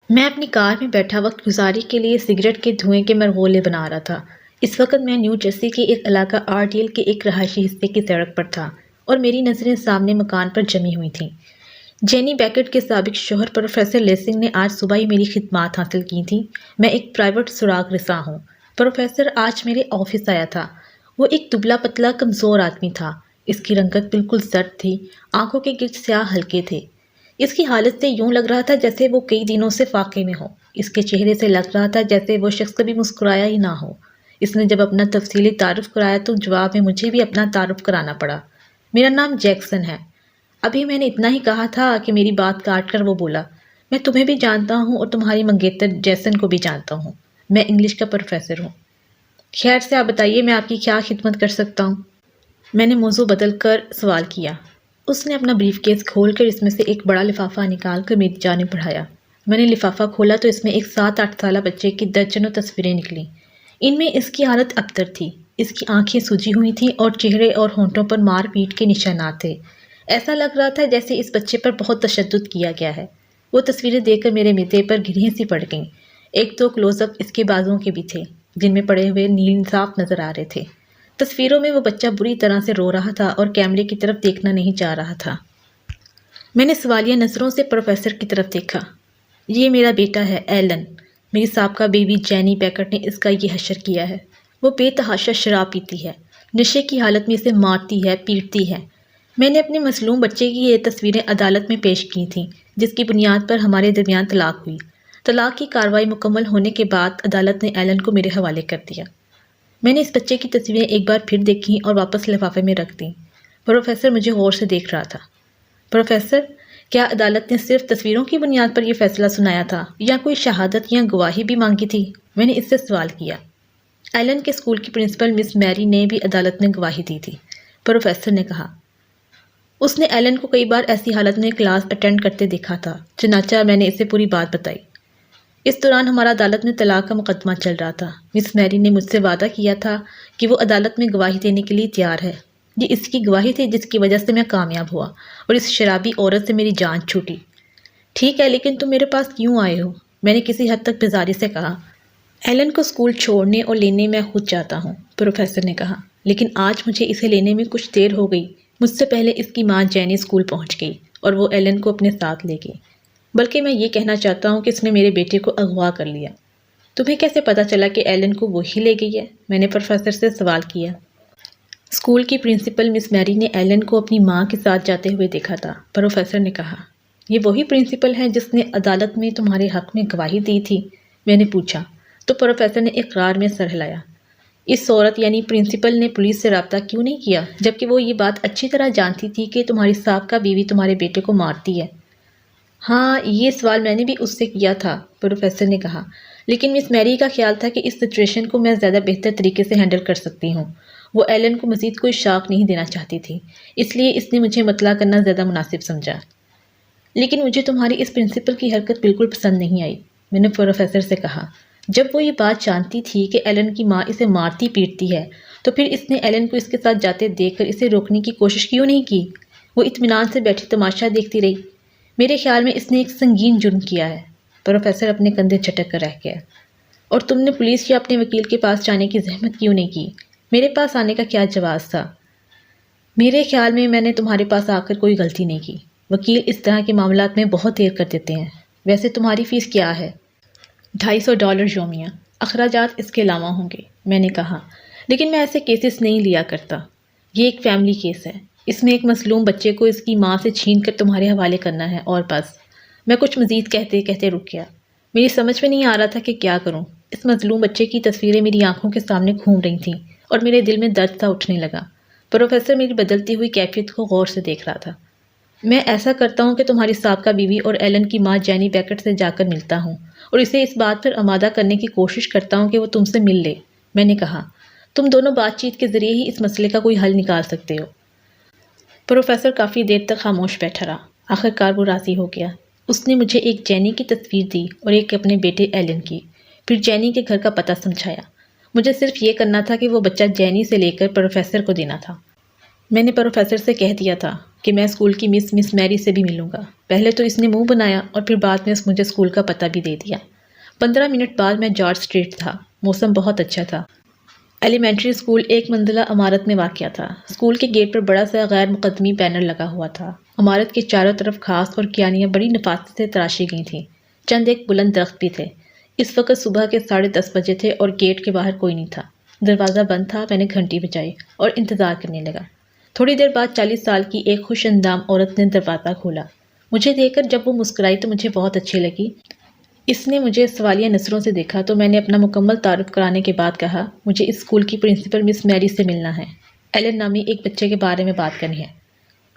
میں اپنی کار میں بیٹھا وقت گزاری کے لیے سگریٹ کے دھوئیں کے مرغولے بنا رہا تھا۔ اس وقت میں نیو جرسی کے ایک علاقہ آرڈیل کے ایک رہائشی حصے کی سڑک پر تھا اور میری نظریں سامنے مکان پر جمی ہوئی تھیں۔ جینی بیکٹ کے سابق شوہر پروفیسر لیسنگ نے آج صبح ہی میری خدمات حاصل کی تھیں۔ میں ایک پرائیویٹ سراغ رساں ہوں۔ پروفیسر آج میرے آفس آیا تھا۔ وہ ایک دبلا پتلا کمزور آدمی تھا۔ اس کی رنگت بالکل زرد تھی، آنکھوں کے گرد سیاہ حلقے تھے۔ اس کی حالت سے یوں لگ رہا تھا جیسے وہ کئی دنوں سے فاقے میں ہو۔ اس کے چہرے سے لگ رہا تھا جیسے وہ شخص کبھی مسکرایا ہی نہ ہو۔ اس نے جب اپنا تفصیلی تعارف کرایا تو جواب میں مجھے بھی اپنا تعارف کرانا پڑا۔ میرا نام جیکسن ہے۔ ابھی میں نے اتنا ہی کہا تھا کہ میری بات کاٹ کر وہ بولا، میں تمہیں بھی جانتا ہوں اور تمہاری منگیتر جیسن کو بھی جانتا ہوں۔ میں انگلش کا پروفیسر ہوں۔ خیر سے آپ بتائیے میں آپ کی کیا خدمت کر سکتا ہوں؟ میں نے موضوع بدل کر سوال کیا۔ اس نے اپنا بریف کیس کھول کر اس میں سے ایک بڑا لفافہ نکال کر میری جانب بڑھایا۔ میں نے لفافہ کھولا تو اس میں ایک 7-8 سالہ بچے کی درجنوں تصویریں نکلیں۔ ان میں اس کی حالت ابتر تھی۔ اس کی آنکھیں سوجی ہوئی تھیں اور چہرے اور ہونٹوں پر مار پیٹ کے نشانات تھے۔ ایسا لگ رہا تھا جیسے اس بچے پر بہت تشدد کیا گیا ہے۔ وہ تصویریں دیکھ کر میرے میدے پر گرہیں سی پڑ گئیں۔ ایک دو کلوز اپ اس کے بازوؤں کے بھی تھے جن میں پڑے ہوئے نیل صاف نظر آ رہے تھے۔ تصویروں میں وہ بچہ بری طرح سے رو رہا تھا اور کیمرے کی طرف دیکھنا نہیں چاہ رہا تھا۔ میں نے سوالیہ نظروں سے پروفیسر کی طرف دیکھا۔ یہ میرا بیٹا ہے ایلن۔ میری سابقہ بیوی جینی بیکٹ نے اس کا یہ حشر کیا ہے۔ وہ بے تحاشا شراب پیتی ہے، نشے کی حالت میں اسے مارتی ہے، پیٹتی ہے۔ میں نے اپنے مظلوم بچے کی یہ تصویریں عدالت میں پیش کی تھیں جس کی بنیاد پر ہمارے درمیان طلاق ہوئی۔ طلاق کی کارروائی مکمل ہونے کے بعد عدالت نے ایلن کو میرے حوالے کر دیا۔ میں نے اس بچے کی تصویریں ایک بار پھر دیکھیں اور واپس لفافے میں رکھ دیں۔ پروفیسر مجھے غور سے دیکھ رہا تھا۔ پروفیسر، کیا عدالت نے صرف تصویروں کی بنیاد پر یہ فیصلہ سنایا تھا یا کوئی شہادت یا گواہی بھی مانگی تھی؟ میں نے اس سے سوال کیا۔ ایلن کے اسکول کی پرنسپل مس میری نے بھی عدالت میں گواہی دی تھی، پروفیسر نے کہا۔ اس نے ایلن کو کئی بار ایسی حالت میں کلاس اٹینڈ کرتے دیکھا تھا، چنانچہ میں نے اسے پوری بات بتائی۔ اس دوران ہمارا عدالت میں طلاق کا مقدمہ چل رہا تھا۔ مس میری نے مجھ سے وعدہ کیا تھا کہ وہ عدالت میں گواہی دینے کے لیے تیار ہے۔ یہ اس کی گواہی تھی جس کی وجہ سے میں کامیاب ہوا اور اس شرابی عورت سے میری جان چھوٹی۔ ٹھیک ہے، لیکن تم میرے پاس کیوں آئے ہو؟ میں نے کسی حد تک بیزاری سے کہا۔ ایلن کو اسکول چھوڑنے اور لینے میں خود جاتا ہوں، پروفیسر نے کہا، لیکن آج مجھے اسے لینے میں کچھ دیر ہو گئی۔ مجھ سے پہلے اس کی ماں جینی اسکول پہنچ گئی اور وہ ایلن کو اپنے ساتھ لے گئی۔ بلکہ میں یہ کہنا چاہتا ہوں کہ اس نے میرے بیٹے کو اغوا کر لیا۔ تمہیں کیسے پتہ چلا کہ ایلن کو وہی لے گئی ہے؟ میں نے پروفیسر سے سوال کیا۔ اسکول کی پرنسپل مس میری نے ایلن کو اپنی ماں کے ساتھ جاتے ہوئے دیکھا تھا، پروفیسر نے کہا۔ یہ وہی پرنسپل ہے جس نے عدالت میں تمہارے حق میں گواہی دی تھی؟ میں نے پوچھا تو پروفیسر نے اقرار میں سر ہلایا۔ اس عورت یعنی پرنسپل نے پولیس سے رابطہ کیوں نہیں کیا جبکہ وہ یہ بات اچھی طرح جانتی تھی کہ تمہاری سابقہ بیوی تمہارے بیٹے کو مارتی ہے؟ ہاں، یہ سوال میں نے بھی اس سے کیا تھا، پروفیسر نے کہا، لیکن مس میری کا خیال تھا کہ اس سچویشن کو میں زیادہ بہتر طریقے سے ہینڈل کر سکتی ہوں۔ وہ ایلن کو مزید کوئی شاک نہیں دینا چاہتی تھی، اس لیے اس نے مجھے مطلع کرنا زیادہ مناسب سمجھا۔ لیکن مجھے تمہاری اس پرنسپل کی حرکت بالکل پسند نہیں آئی، میں نے پروفیسر سے کہا۔ جب وہ یہ بات جانتی تھی کہ ایلن کی ماں اسے مارتی پیٹتی ہے تو پھر اس نے ایلن کو اس کے ساتھ جاتے دیکھ کر اسے روکنے کی کوشش کیوں نہیں کی؟ وہ اطمینان سے بیٹھی تماشا دیکھتی رہی۔ میرے خیال میں اس نے ایک سنگین جرم کیا ہے۔ پروفیسر اپنے کندھے جھٹک کر رہ گیا۔ اور تم نے پولیس یا اپنے وکیل کے پاس جانے کی زحمت کیوں نہیں کی؟ میرے پاس آنے کا کیا جواز تھا؟ میرے خیال میں نے تمہارے پاس آ کر کوئی غلطی نہیں کی۔ وکیل اس طرح کے معاملات میں بہت دیر کر دیتے ہیں۔ ویسے تمہاری فیس کیا ہے؟ $250 یومیہ، اخراجات اس کے علاوہ ہوں گے، میں نے کہا، لیکن میں ایسے کیسز نہیں لیا کرتا۔ یہ ایک فیملی کیس ہے، اس میں ایک مظلوم بچے کو اس کی ماں سے چھین کر تمہارے حوالے کرنا ہے اور بس۔ میں کچھ مزید کہتے کہتے رک گیا۔ میری سمجھ میں نہیں آ رہا تھا کہ کیا کروں۔ اس مظلوم بچے کی تصویریں میری آنکھوں کے سامنے گھوم رہی تھیں اور میرے دل میں درد سا اٹھنے لگا۔ پروفیسر میری بدلتی ہوئی کیفیت کو غور سے دیکھ رہا تھا۔ میں ایسا کرتا ہوں کہ تمہاری سابقہ بیوی اور ایلن کی ماں جینی بیکٹ سے جا کر ملتا ہوں اور اسے اس بات پر آمادہ کرنے کی کوشش کرتا ہوں کہ وہ تم سے مل لے، میں نے کہا۔ تم دونوں بات چیت کے ذریعے ہی اس مسئلے کا کوئی حل نکال سکتے ہو۔ پروفیسر کافی دیر تک خاموش بیٹھا رہا۔ آخر کار وہ راضی ہو گیا۔ اس نے مجھے ایک جینی کی تصویر دی اور ایک اپنے بیٹے ایلن کی، پھر جینی کے گھر کا پتہ سمجھایا۔ مجھے صرف یہ کرنا تھا کہ وہ بچہ جینی سے لے کر پروفیسر کو دینا تھا۔ میں نے پروفیسر سے کہہ دیا تھا کہ میں اسکول کی مس میری سے بھی ملوں گا۔ پہلے تو اس نے منہ بنایا اور پھر بعد میں مجھے اسکول کا پتہ بھی دے دیا۔ 15 منٹ بعد میں جارج اسٹریٹ تھا۔ موسم بہت اچھا تھا۔ ایلیمنٹری اسکول ایک منزلہ عمارت میں واقع تھا۔ اسکول کے گیٹ پر بڑا سا غیر مقدمی بینر لگا ہوا تھا۔ عمارت کے چاروں طرف گھاس اور کیانیاں بڑی نفاست سے تراشی گئی تھیں۔ چند ایک بلند درخت بھی تھے۔ اس وقت صبح کے 10:30 بجے تھے اور گیٹ کے باہر کوئی نہیں تھا۔ دروازہ بند تھا۔ میں نے گھنٹی بجائی اور انتظار کرنے لگا۔ تھوڑی دیر بعد 40 سال کی ایک خوش اندام عورت نے دروازہ کھولا۔ مجھے دیکھ کر جب وہ مسکرائی تو مجھے بہت اچھی لگی۔ اس نے مجھے سوالیہ نظروں سے دیکھا تو میں نے اپنا مکمل تعارف کرانے کے بعد کہا، مجھے اس اسکول کی پرنسپل مس میری سے ملنا ہے۔ ایلن نامی ایک بچے کے بارے میں بات کرنی ہے۔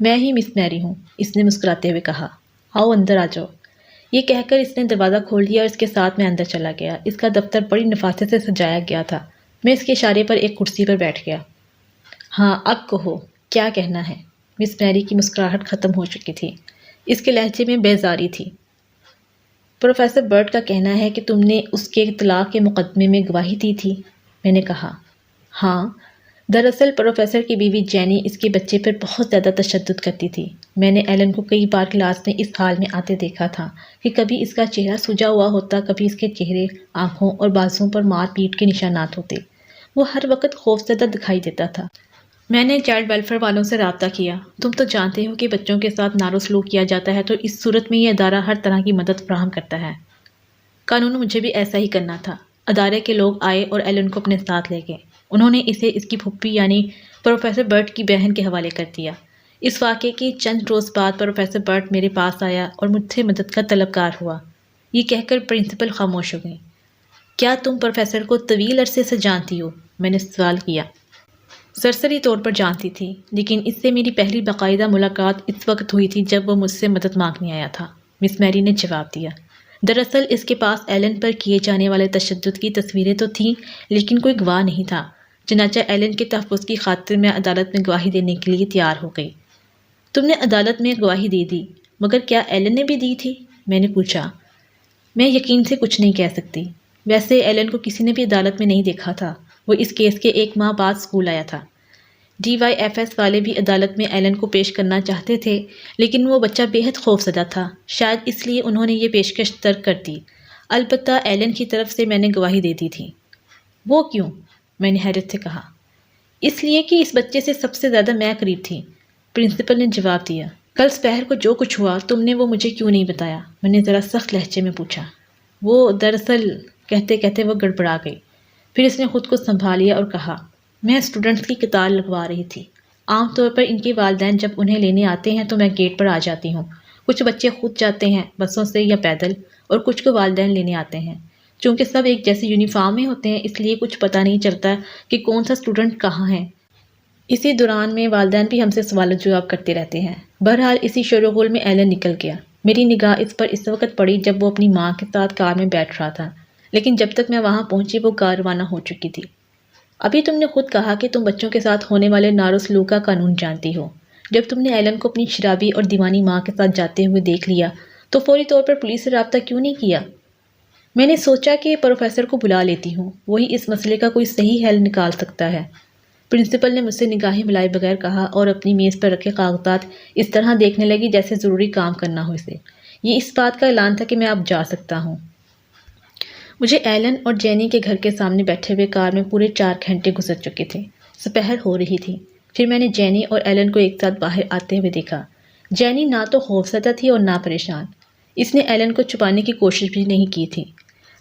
میں ہی مس میری ہوں، اس نے مسکراتے ہوئے کہا۔ آؤ اندر آ جاؤ۔ یہ کہہ کر اس نے دروازہ کھول دیا اور اس کے ساتھ میں اندر چلا گیا۔ اس کا دفتر بڑی نفاست سے سجایا گیا تھا۔ میں اس کے اشارے پر ایک کرسی پر بیٹھ گیا۔ ہاں اب کہو، کیا کہنا ہے؟ مس میری کی مسکراہٹ ختم ہو چکی تھی۔ اس کے لہجے میں بیزاری تھی۔ پروفیسر برٹ کا کہنا ہے کہ تم نے اس کے طلاق کے مقدمے میں گواہی دی تھی۔ میں نے کہا، ہاں، دراصل پروفیسر کی بیوی جینی اس کے بچے پر بہت زیادہ تشدد کرتی تھی۔ میں نے ایلن کو کئی بار کلاس میں اس حال میں آتے دیکھا تھا کہ کبھی اس کا چہرہ سجا ہوا ہوتا، کبھی اس کے چہرے، آنکھوں اور بازوؤں پر مار پیٹ کے نشانات ہوتے۔ وہ ہر وقت خوفزدہ دکھائی دیتا تھا۔ میں نے چائلڈ ویلفیئر والوں سے رابطہ کیا۔ تم تو جانتے ہو کہ بچوں کے ساتھ ناروا سلوک کیا جاتا ہے تو اس صورت میں یہ ادارہ ہر طرح کی مدد فراہم کرتا ہے۔ قانون مجھے بھی ایسا ہی کرنا تھا۔ ادارے کے لوگ آئے اور ایلن کو اپنے ساتھ لے گئے۔ انہوں نے اسے اس کی پھوپھی یعنی پروفیسر برٹ کی بہن کے حوالے کر دیا۔ اس واقعے کے چند روز بعد پروفیسر برٹ میرے پاس آیا اور مجھ سے مدد کا طلبگار ہوا۔ یہ کہہ کر پرنسپل خاموش ہو گئی۔ کیا تم پروفیسر کو طویل عرصے سے جانتی ہو؟ میں نے سوال کیا۔ سرسری طور پر جانتی تھی، لیکن اس سے میری پہلی باقاعدہ ملاقات اس وقت ہوئی تھی جب وہ مجھ سے مدد مانگنے آیا تھا، مس میری نے جواب دیا۔ دراصل اس کے پاس ایلن پر کیے جانے والے تشدد کی تصویریں تو تھیں، لیکن کوئی گواہ نہیں تھا۔ چنانچہ ایلن کے تحفظ کی خاطر میں عدالت میں گواہی دینے کے لیے تیار ہو گئی۔ تم نے عدالت میں گواہی دے دی، مگر کیا ایلن نے بھی دی تھی؟ میں نے پوچھا۔ میں یقین سے کچھ نہیں کہہ سکتی۔ ویسے ایلن کو کسی نے بھی عدالت میں نہیں دیکھا تھا۔ وہ اس کیس کے 1 ماہ بعد اسکول آیا تھا۔ DYFS والے بھی عدالت میں ایلن کو پیش کرنا چاہتے تھے، لیکن وہ بچہ بے حد خوفزدہ تھا۔ شاید اس لیے انہوں نے یہ پیشکش ترک کر دی۔ البتہ ایلن کی طرف سے میں نے گواہی دے دی تھی۔ وہ کیوں؟ میں نے حیرت سے کہا۔ اس لیے کہ اس بچے سے سب سے زیادہ میں قریب تھی، پرنسپل نے جواب دیا۔ کل سپہر کو جو کچھ ہوا تم نے وہ مجھے کیوں نہیں بتایا؟ میں نے ذرا سخت لہجے میں پوچھا۔ وہ دراصل کہتے کہتے وہ گڑبڑا گئی۔ پھر اس نے خود کو سنبھالیا اور کہا، میں اسٹوڈنٹس کی قطار لگوا رہی تھی۔ عام طور پر ان کے والدین جب انہیں لینے آتے ہیں تو میں گیٹ پر آ جاتی ہوں۔ کچھ بچے خود جاتے ہیں بسوں سے یا پیدل، اور کچھ کو والدین لینے آتے ہیں۔ چونکہ سب ایک جیسے یونیفارم میں ہوتے ہیں اس لیے کچھ پتہ نہیں چلتا کہ کون سا اسٹوڈنٹ کہاں ہے۔ اسی دوران میں والدین بھی ہم سے سوال و جواب کرتے رہتے ہیں۔ بہرحال اسی شور و غل میں ایلن نکل گیا۔ میری نگاہ اس پر اس وقت پڑی جب وہ اپنی ماں کے ساتھ کار میں بیٹھ رہا تھا، لیکن جب تک میں وہاں پہنچی وہ کار روانہ ہو چکی تھی۔ ابھی تم نے خود کہا کہ تم بچوں کے ساتھ ہونے والے ناروا سلوک کا قانون جانتی ہو۔ جب تم نے ایلن کو اپنی شرابی اور دیوانی ماں کے ساتھ جاتے ہوئے دیکھ لیا تو فوری طور پر پولیس سے رابطہ کیوں نہیں کیا؟ میں نے سوچا کہ پروفیسر کو بلا لیتی ہوں، وہی اس مسئلے کا کوئی صحیح حل نکال سکتا ہے۔ پرنسپل نے مجھ سے نگاہیں ملائے بغیر کہا اور اپنی میز پر رکھے کاغذات اس طرح دیکھنے لگی جیسے ضروری کام کرنا ہو اسے۔ یہ اس بات کا اعلان تھا کہ میں اب جا سکتا ہوں۔ مجھے ایلن اور جینی کے گھر کے سامنے بیٹھے ہوئے کار میں پورے 4 گھنٹے گزر چکے تھے۔ سپہر ہو رہی تھی۔ پھر میں نے جینی اور ایلن کو ایک ساتھ باہر آتے ہوئے دیکھا۔ جینی نہ تو خوفزدہ تھی اور نہ پریشان۔ اس نے ایلن کو چھپانے کی کوشش بھی نہیں کی تھی۔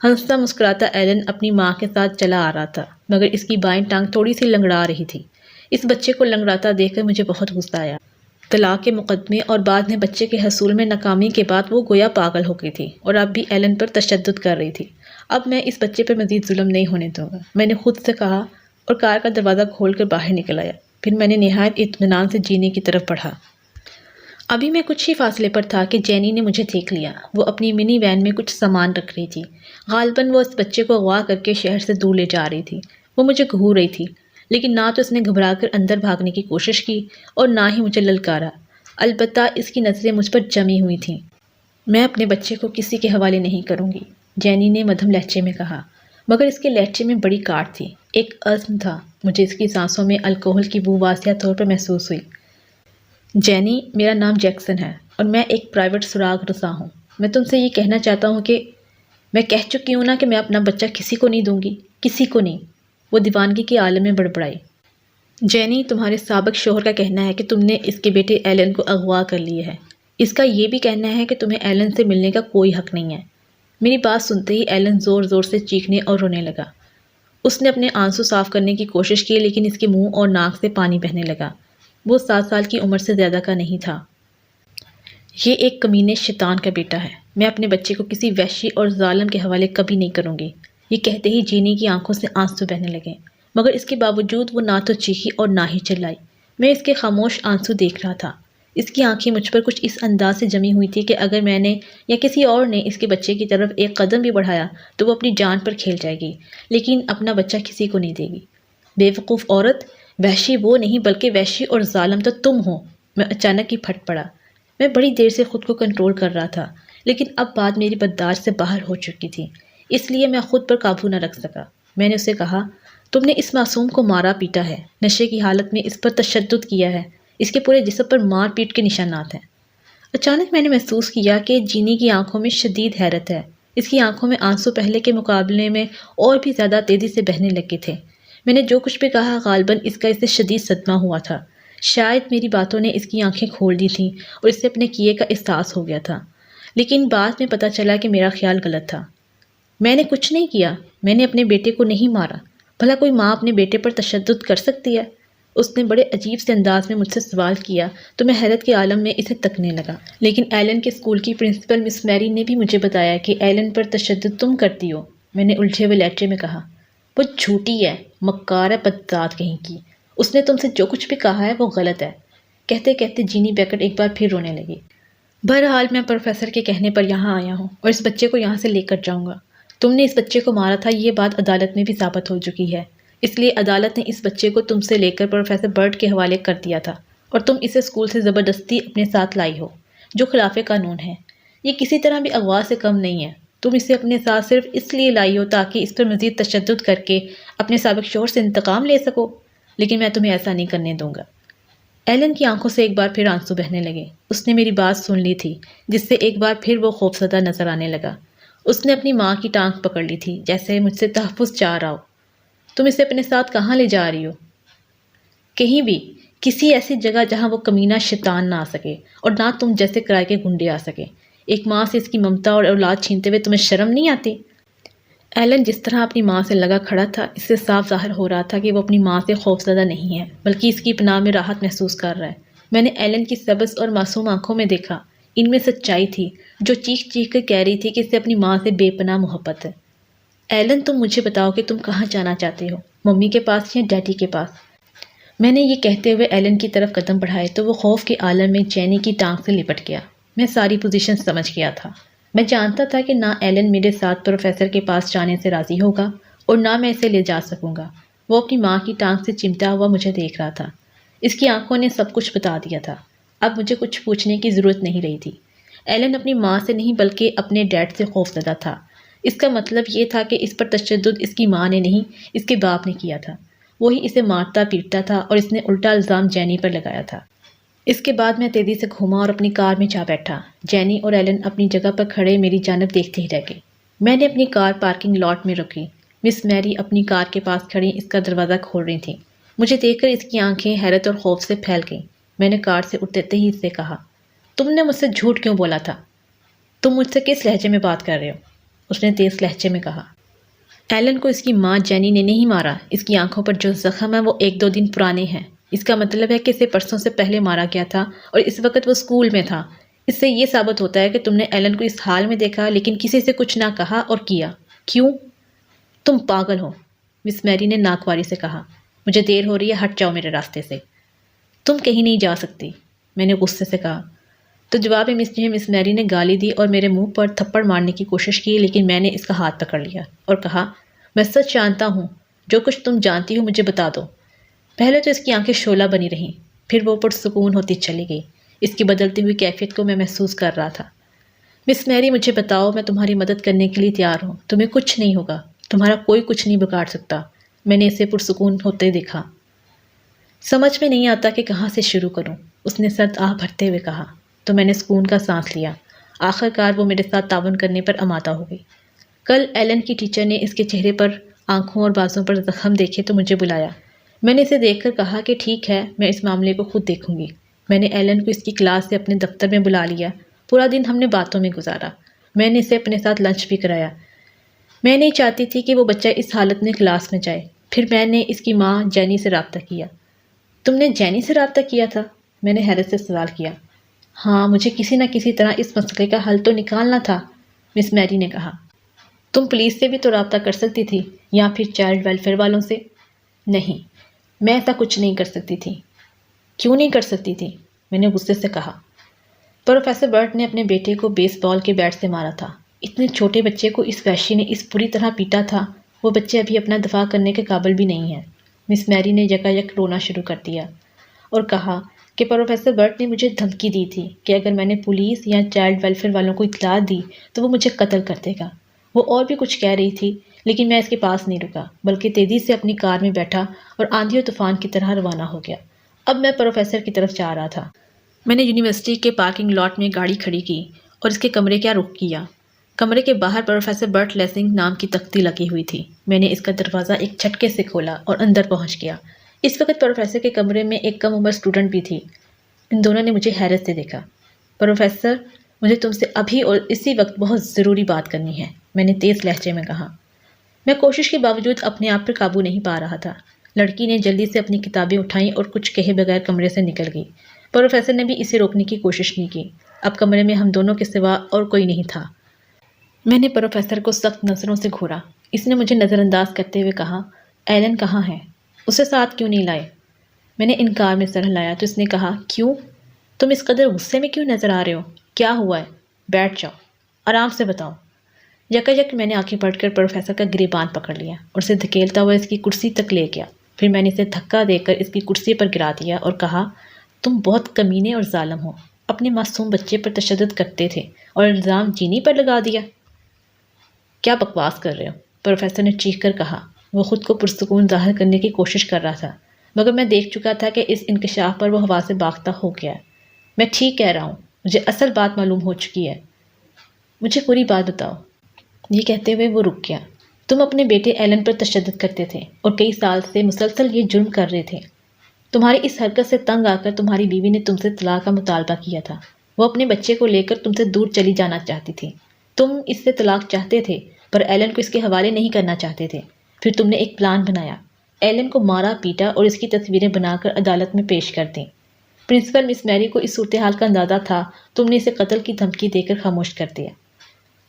ہنستا مسکراتا ایلن اپنی ماں کے ساتھ چلا آ رہا تھا، مگر اس کی بائیں ٹانگ تھوڑی سی لنگڑا رہی تھی۔ اس بچے کو لنگڑاتا دیکھ کر مجھے بہت غصہ آیا۔ طلاق کے مقدمے اور بعد میں بچے کے حصول میں ناکامی کے بعد وہ گویا پاگل ہو گئی تھی اور اب بھی ایلن پر تشدد کر رہی تھی۔ اب میں اس بچے پر مزید ظلم نہیں ہونے دوں گا، میں نے خود سے کہا اور کار کا دروازہ کھول کر باہر نکل آیا۔ پھر میں نے نہایت اطمینان سے جینی کی طرف بڑھا۔ ابھی میں کچھ ہی فاصلے پر تھا کہ جینی نے مجھے دیکھ لیا۔ وہ اپنی منی وین میں کچھ سامان رکھ رہی تھی۔ غالباً وہ اس بچے کو اغوا کر کے شہر سے دور لے جا رہی تھی۔ وہ مجھے گھور رہی تھی، لیکن نہ تو اس نے گھبرا کر اندر بھاگنے کی کوشش کی اور نہ ہی مجھے للکارا۔ البتہ اس کی نظریں مجھ پر جمی ہوئی تھیں۔ میں اپنے بچے کو کسی کے حوالے نہیں کروں گی، جینی نے مدھم لہجے میں کہا، مگر اس کے لہجے میں بڑی کاٹ تھی، ایک عزم تھا۔ مجھے اس کی سانسوں میں الکوہل کی بو واضح طور پر محسوس ہوئی۔ جینی، میرا نام جیکسن ہے اور میں ایک پرائیویٹ سراغ رساں ہوں۔ میں تم سے یہ کہنا چاہتا ہوں کہ میں کہہ چکی ہوں نا کہ میں اپنا بچہ کسی کو نہیں دوں گی، کسی کو نہیں۔ وہ دیوانگی کے عالم میں بڑبڑائی۔ جینی، تمہارے سابق شوہر کا کہنا ہے کہ تم نے اس کے بیٹے ایلن کو اغوا کر لیا ہے۔ اس کا یہ بھی کہنا ہے کہ تمہیں ایلن سے ملنے کا کوئی حق نہیں ہے۔ میری بات سنتے ہی ایلن زور زور سے چیخنے اور رونے لگا۔ اس نے اپنے آنسو صاف کرنے کی کوشش کی لیکن اس کے منہ اور ناک سے پانی بہنے لگا۔ وہ 7 سال کی عمر سے زیادہ کا نہیں تھا۔ یہ ایک کمینے شیطان کا بیٹا ہے۔ میں اپنے بچے کو کسی وحشی اور ظالم کے حوالے کبھی نہیں کروں گی۔ یہ کہتے ہی جینی کی آنکھوں سے آنسو بہنے لگے، مگر اس کے باوجود وہ نہ تو چیخی اور نہ ہی چلائی۔ میں اس کے خاموش آنسو دیکھ رہا تھا۔ اس کی آنکھیں مجھ پر کچھ اس انداز سے جمی ہوئی تھی کہ اگر میں نے یا کسی اور نے اس کے بچے کی طرف ایک قدم بھی بڑھایا تو وہ اپنی جان پر کھیل جائے گی، لیکن اپنا بچہ کسی کو نہیں دے گی۔ بے وقوف عورت! وحشی وہ نہیں بلکہ وحشی اور ظالم تو تم ہو۔ میں اچانک ہی پھٹ پڑا۔ میں بڑی دیر سے خود کو کنٹرول کر رہا تھا، لیکن اب بات میری برداشت سے باہر ہو چکی تھی، اس لیے میں خود پر قابو نہ رکھ سکا۔ میں نے اسے کہا، تم نے اس معصوم کو مارا پیٹا ہے، نشے کی حالت میں اس پر تشدد کیا ہے، اس کے پورے جسم پر مار پیٹ کے نشانات ہیں۔ اچانک میں نے محسوس کیا کہ جینی کی آنکھوں میں شدید حیرت ہے۔ اس کی آنکھوں میں آنسو پہلے کے مقابلے میں اور بھی زیادہ تیزی سے بہنے لگے تھے۔ میں نے جو کچھ بھی کہا غالباً اس کا اسے شدید صدمہ ہوا تھا۔ شاید میری باتوں نے اس کی آنکھیں کھول دی تھیں اور اسے اپنے کیے کا احساس ہو گیا تھا، لیکن بعد میں پتہ چلا کہ میرا خیال غلط تھا۔ میں نے کچھ نہیں کیا، میں نے اپنے بیٹے کو نہیں مارا۔ بھلا کوئی ماں اپنے بیٹے پر تشدد کر سکتی ہے؟ اس نے بڑے عجیب سے انداز میں مجھ سے سوال کیا تو میں حیرت کے عالم میں اسے تکنے لگا۔ لیکن ایلن کے اسکول کی پرنسپل مس میری نے بھی مجھے بتایا کہ ایلن پر تشدد تم کرتی ہو۔ میں نے الجھے ہوئے لہجے میں کہا، وہ جھوٹی ہے، مکار ہے، بدذات کہیں کی۔ اس نے تم سے جو کچھ بھی کہا ہے وہ غلط ہے۔ کہتے کہتے جینی بیکٹ ایک بار پھر رونے لگی۔ بہرحال میں پروفیسر کے کہنے پر یہاں آیا ہوں اور اس بچے کو یہاں سے لے کر جاؤں گا۔ تم نے اس بچے کو مارا تھا، یہ بات عدالت میں بھی ثابت ہو چکی ہے، اس لیے عدالت نے اس بچے کو تم سے لے کر پروفیسر برٹ کے حوالے کر دیا تھا اور تم اسے اسکول سے زبردستی اپنے ساتھ لائی ہو، جو خلاف قانون ہے۔ یہ کسی طرح بھی اغوا سے کم نہیں ہے۔ تم اسے اپنے ساتھ صرف اس لیے لائی ہو تاکہ اس پر مزید تشدد کر کے اپنے سابق شوہر سے انتقام لے سکو، لیکن میں تمہیں ایسا نہیں کرنے دوں گا۔ ایلن کی آنکھوں سے ایک بار پھر آنسو بہنے لگے۔ اس نے میری بات سن لی تھی، جس سے ایک بار پھر وہ خوفزدہ نظر آنے لگا۔ اس نے اپنی ماں کی ٹانگ پکڑ لی تھی، جیسے مجھ سے تحفظ چاہ رہا ہو۔ تم اسے اپنے ساتھ کہاں لے جا رہی ہو؟ کہیں بھی، کسی ایسی جگہ جہاں وہ کمینہ شیطان نہ آ سکے اور نہ تم جیسے کرائے کے گنڈے آ سکے۔ ایک ماں سے اس کی ممتا اور اولاد چھینتے ہوئے تمہیں شرم نہیں آتی؟ ایلن جس طرح اپنی ماں سے لگا کھڑا تھا، اس سے صاف ظاہر ہو رہا تھا کہ وہ اپنی ماں سے خوفزدہ نہیں ہے، بلکہ اس کی پناہ میں راحت محسوس کر رہا ہے۔ میں نے ایلن کی سبز اور معصوم آنکھوں میں دیکھا، ان میں سچائی تھی، جو چیخ چیخ کر کہہ رہی تھی کہ اسے اپنی ماں سے بے پناہ محبت ہے۔ ایلن، تم مجھے بتاؤ کہ تم کہاں جانا چاہتے ہو، ممی کے پاس یا ڈیڈی کے پاس؟ میں نے یہ کہتے ہوئے ایلن کی طرف قدم بڑھائے تو وہ خوف کے عالم میں جینی کی ٹانگ سے لپٹ گیا۔ میں ساری پوزیشن سمجھ گیا تھا۔ میں جانتا تھا کہ نہ ایلن میرے ساتھ پروفیسر کے پاس جانے سے راضی ہوگا اور نہ میں اسے لے جا سکوں گا۔ وہ اپنی ماں کی ٹانگ سے چمٹا ہوا مجھے دیکھ رہا تھا۔ اس کی آنکھوں نے سب کچھ بتا دیا تھا۔ اب مجھے کچھ پوچھنے کی ضرورت نہیں رہی تھی۔ ایلن اپنی ماں سے نہیں بلکہ اپنے ڈیڈ سے خوفزدہ تھا۔ اس کا مطلب یہ تھا کہ اس پر تشدد اس کی ماں نے نہیں، اس کے باپ نے کیا تھا۔ وہی اسے مارتا پیٹتا تھا اور اس نے الٹا الزام جینی پر لگایا تھا۔ اس کے بعد میں تیزی سے گھوما اور اپنی کار میں جا بیٹھا۔ جینی اور ایلن اپنی جگہ پر کھڑے میری جانب دیکھتے ہی رہ گئے۔ میں نے اپنی کار پارکنگ لاٹ میں رکی۔ مس میری اپنی کار کے پاس کھڑی اس کا دروازہ کھول رہی تھیں۔ مجھے دیکھ کر اس کی آنکھیں حیرت اور خوف سے پھیل گئیں۔ میں نے کار سے اترتے ہی اس سے کہا، تم نے مجھ سے جھوٹ کیوں بولا تھا؟ تم مجھ سے کس لہجے میں بات کر رہے ہو؟ اس نے تیز لہجے میں کہا۔ ایلن کو اس کی ماں جینی نے نہیں مارا۔ اس کی آنکھوں پر جو زخم ہے وہ 1-2 دن پرانے ہیں۔ اس کا مطلب ہے کہ اسے پرسوں سے پہلے مارا گیا تھا اور اس وقت وہ اسکول میں تھا۔ اس سے یہ ثابت ہوتا ہے کہ تم نے ایلن کو اس حال میں دیکھا لیکن کسی سے کچھ نہ کہا اور کیا۔ کیوں؟ تم پاگل ہو، مس میری نے ناکواری سے کہا۔ مجھے دیر ہو رہی ہے، ہٹ جاؤ میرے راستے سے۔ تم کہیں نہیں جا سکتی، میں نے غصے سے کہا۔ تو جواب میں مس میری نے گالی دی اور میرے منہ پر تھپڑ مارنے کی کوشش کی، لیکن میں نے اس کا ہاتھ پکڑ لیا اور کہا، میں سچ جانتا ہوں، جو کچھ تم جانتی ہو مجھے بتا دو۔ پہلے تو اس کی آنکھیں شعلہ بنی رہیں، پھر وہ پرسکون ہوتی چلی گئی۔ اس کی بدلتی ہوئی کیفیت کو میں محسوس کر رہا تھا۔ مس میری، مجھے بتاؤ، میں تمہاری مدد کرنے کے لیے تیار ہوں۔ تمہیں کچھ نہیں ہوگا، تمہارا کوئی کچھ نہیں بگاڑ سکتا۔ میں نے اسے پرسکون ہوتے دیکھا۔ سمجھ میں نہیں آتا کہ کہاں سے شروع کروں، اس نے سرد آہ بھرتے ہوئے کہا۔ تو میں نے سکون کا سانس لیا۔ آخر کار وہ میرے ساتھ تعاون کرنے پر آمادہ ہو گئی۔ کل ایلن کی ٹیچر نے اس کے چہرے پر آنکھوں اور بازوں پر زخم دیکھے تو مجھے بلایا۔ میں نے اسے دیکھ کر کہا کہ ٹھیک ہے، میں اس معاملے کو خود دیکھوں گی۔ میں نے ایلن کو اس کی کلاس سے اپنے دفتر میں بلا لیا۔ پورا دن ہم نے باتوں میں گزارا۔ میں نے اسے اپنے ساتھ لنچ بھی کرایا۔ میں نہیں چاہتی تھی کہ وہ بچہ اس حالت میں کلاس میں جائے۔ پھر میں نے اس کی ماں جینی سے رابطہ کیا۔ تم نے جینی سے رابطہ کیا تھا؟ میں نے حیرت سے سوال کیا۔ ہاں، مجھے کسی نہ کسی طرح اس مسئلے کا حل تو نکالنا تھا، مس میری نے کہا۔ تم پولیس سے بھی تو رابطہ کر سکتی تھی، یا پھر چائلڈ ویلفیئر والوں سے۔ نہیں، میں ایسا کچھ نہیں کر سکتی تھی۔ کیوں نہیں کر سکتی تھی؟ میں نے غصے سے کہا۔ پروفیسر برٹ نے اپنے بیٹے کو بیس بال کے بیٹ سے مارا تھا۔ اتنے چھوٹے بچے کو اس وحشی نے اس بری طرح پیٹا تھا، وہ بچے ابھی اپنا دفاع کرنے کے قابل بھی نہیں ہیں۔ مس میری نے یکایک رونا شروع کر دیا اور کہا کہ پروفیسر برٹ نے مجھے دھمکی دی تھی کہ اگر میں نے پولیس یا چائلڈ ویلفیئر والوں کو اطلاع دی تو وہ مجھے قتل کر دے گا۔ وہ اور بھی کچھ کہہ رہی تھی، لیکن میں اس کے پاس نہیں رکا، بلکہ تیزی سے اپنی کار میں بیٹھا اور آندھی و طوفان کی طرح روانہ ہو گیا۔ اب میں پروفیسر کی طرف جا رہا تھا۔ میں نے یونیورسٹی کے پارکنگ لاٹ میں گاڑی کھڑی کی اور اس کے کمرے کا رخ کیا۔ کمرے کے باہر پروفیسر برٹ لیسنگ نام کی تختی لگی ہوئی تھی۔ میں نے اس کا دروازہ ایک جھٹکے سے کھولا اور اندر پہنچ گیا۔ اس وقت پروفیسر کے کمرے میں ایک کم عمر اسٹوڈنٹ بھی تھی۔ ان دونوں نے مجھے حیرت سے دیکھا۔ پروفیسر، مجھے تم سے ابھی اور اسی وقت بہت ضروری بات کرنی ہے، میں نے تیز لہجے میں کہا۔ میں کوشش کے باوجود اپنے آپ پر قابو نہیں پا رہا تھا۔ لڑکی نے جلدی سے اپنی کتابیں اٹھائیں اور کچھ کہے بغیر کمرے سے نکل گئی۔ پروفیسر نے بھی اسے روکنے کی کوشش نہیں کی۔ اب کمرے میں ہم دونوں کے سوا اور کوئی نہیں تھا۔ میں نے پروفیسر کو سخت نظروں سے گھورا۔ اس نے مجھے نظر انداز کرتے ہوئے کہا، ایلن کہاں ہے؟ اسے ساتھ کیوں نہیں لائے؟ میں نے انکار میں سر ہلایا تو اس نے کہا، کیوں؟ تم اس قدر غصے میں کیوں نظر آ رہے ہو؟ کیا ہوا ہے؟ بیٹھ جاؤ، آرام سے بتاؤ۔ یکایک میں نے آنکھیں پڑھ کر پروفیسر کا گریبان پکڑ لیا اور اسے دھکیلتا ہوا اس کی کرسی تک لے گیا۔ پھر میں نے اسے دھکا دے کر اس کی کرسی پر گرا دیا اور کہا، تم بہت کمینے اور ظالم ہو، اپنے معصوم بچے پر تشدد کرتے تھے اور الزام جینی پر لگا دیا۔ کیا بکواس کر رہے ہو؟ پروفیسر نے چیخ کر کہا۔ وہ خود کو پرسکون ظاہر کرنے کی کوشش کر رہا تھا، مگر میں دیکھ چکا تھا کہ اس انکشاف پر وہ ہوا سے باختہ ہو گیا ہے۔ میں ٹھیک کہہ رہا ہوں، مجھے اصل بات معلوم ہو چکی ہے۔ مجھے پوری بات بتاؤ۔ یہ کہتے ہوئے وہ رک گیا۔ تم اپنے بیٹے ایلن پر تشدد کرتے تھے اور کئی سال سے مسلسل یہ جرم کر رہے تھے۔ تمہاری اس حرکت سے تنگ آ کر تمہاری بیوی نے تم سے طلاق کا مطالبہ کیا تھا۔ وہ اپنے بچے کو لے کر تم سے دور چلی جانا چاہتی تھی۔ تم اس سے طلاق چاہتے تھے، پر ایلن کو اس کے حوالے نہیں کرنا چاہتے تھے۔ پھر تم نے ایک پلان بنایا، ایلن کو مارا پیٹا اور اس کی تصویریں بنا کر عدالت میں پیش کر دیں۔ پرنسپل مس میری کو اس صورتحال کا اندازہ تھا، تم نے اسے قتل کی دھمکی دے کر خاموش کر دیا۔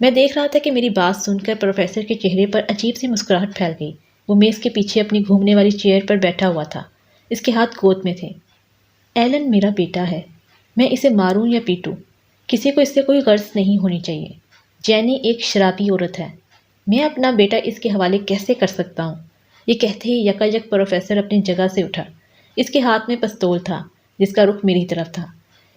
میں دیکھ رہا تھا کہ میری بات سن کر پروفیسر کے چہرے پر عجیب سی مسکراہٹ پھیل گئی۔ وہ میز کے پیچھے اپنی گھومنے والی چیئر پر بیٹھا ہوا تھا۔ اس کے ہاتھ گود میں تھے۔ ایلن میرا بیٹا ہے، میں اسے ماروں یا پیٹوں، کسی کو اس سے کوئی غرض نہیں ہونی چاہیے۔ جینی ایک شرابی عورت ہے، میں اپنا بیٹا اس کے حوالے کیسے کر سکتا ہوں؟ یہ کہتے ہی یکایک پروفیسر اپنی جگہ سے اٹھا۔ اس کے ہاتھ میں پستول تھا جس کا رخ میری طرف تھا۔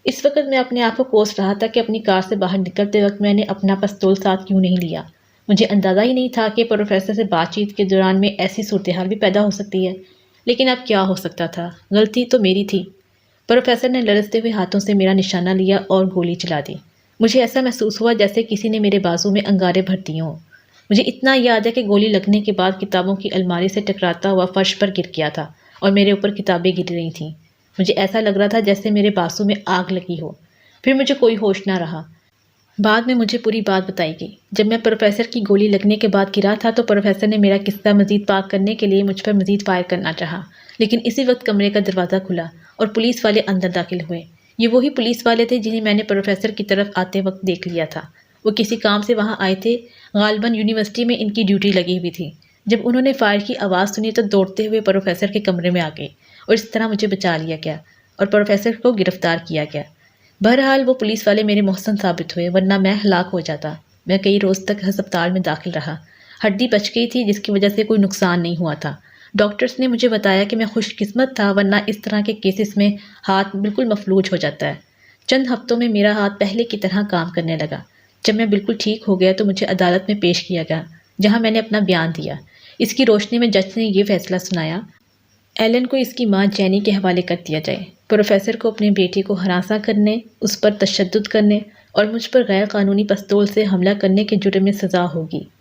اس وقت میں اپنے آپ کو کوس رہا تھا کہ اپنی کار سے باہر نکلتے وقت میں نے اپنا پستول ساتھ کیوں نہیں لیا۔ مجھے اندازہ ہی نہیں تھا کہ پروفیسر سے بات چیت کے دوران میں ایسی صورتحال بھی پیدا ہو سکتی ہے، لیکن اب کیا ہو سکتا تھا؟ غلطی تو میری تھی۔ پروفیسر نے لرزتے ہوئے ہاتھوں سے میرا نشانہ لیا اور گولی چلا دی۔ مجھے ایسا محسوس ہوا جیسے کسی نے میرے بازو میں انگارے بھر دیے ہوں۔ مجھے اتنا یاد ہے کہ گولی لگنے کے بعد کتابوں کی الماری سے ٹکراتا ہوا فرش پر گر گیا تھا اور میرے اوپر کتابیں گر رہی تھیں۔ مجھے ایسا لگ رہا تھا جیسے میرے بازو میں آگ لگی ہو۔ پھر مجھے کوئی ہوش نہ رہا۔ بعد میں مجھے پوری بات بتائی گئی۔ جب میں پروفیسر کی گولی لگنے کے بعد گرا تھا تو پروفیسر نے میرا قصہ مزید پاک کرنے کے لیے مجھ پر مزید فائر کرنا چاہا، لیکن اسی وقت کمرے کا دروازہ کھلا اور پولیس والے اندر داخل ہوئے۔ یہ وہی پولیس والے تھے جنہیں میں نے پروفیسر کی طرف آتے وقت دیکھ لیا تھا۔ وہ کسی کام سے وہاں آئے تھے، غالباً یونیورسٹی میں ان کی ڈیوٹی لگی ہوئی تھی۔ جب انہوں نے فائر کی آواز سنی تو دوڑتے ہوئے پروفیسر کے کمرے میں آ گئے اور اس طرح مجھے بچا لیا گیا اور پروفیسر کو گرفتار کیا گیا۔ بہرحال وہ پولیس والے میرے محسن ثابت ہوئے، ورنہ میں ہلاک ہو جاتا۔ میں کئی روز تک ہسپتال میں داخل رہا۔ ہڈی بچ گئی تھی جس کی وجہ سے کوئی نقصان نہیں ہوا تھا۔ ڈاکٹرز نے مجھے بتایا کہ میں خوش قسمت تھا، ورنہ اس طرح کے کیسز میں ہاتھ بالکل مفلوج ہو جاتا ہے۔ چند ہفتوں میں میرا ہاتھ پہلے کی طرح کام کرنے لگا۔ جب میں بالکل ٹھیک ہو گیا تو مجھے عدالت میں پیش کیا گیا، جہاں میں نے اپنا بیان دیا۔ اس کی روشنی میں جج نے یہ فیصلہ سنایا، ایلن کو اس کی ماں جینی کے حوالے کر دیا جائے۔ پروفیسر کو اپنے بیٹے کو ہراساں کرنے، اس پر تشدد کرنے اور مجھ پر غیر قانونی پستول سے حملہ کرنے کے جرم میں سزا ہوگی۔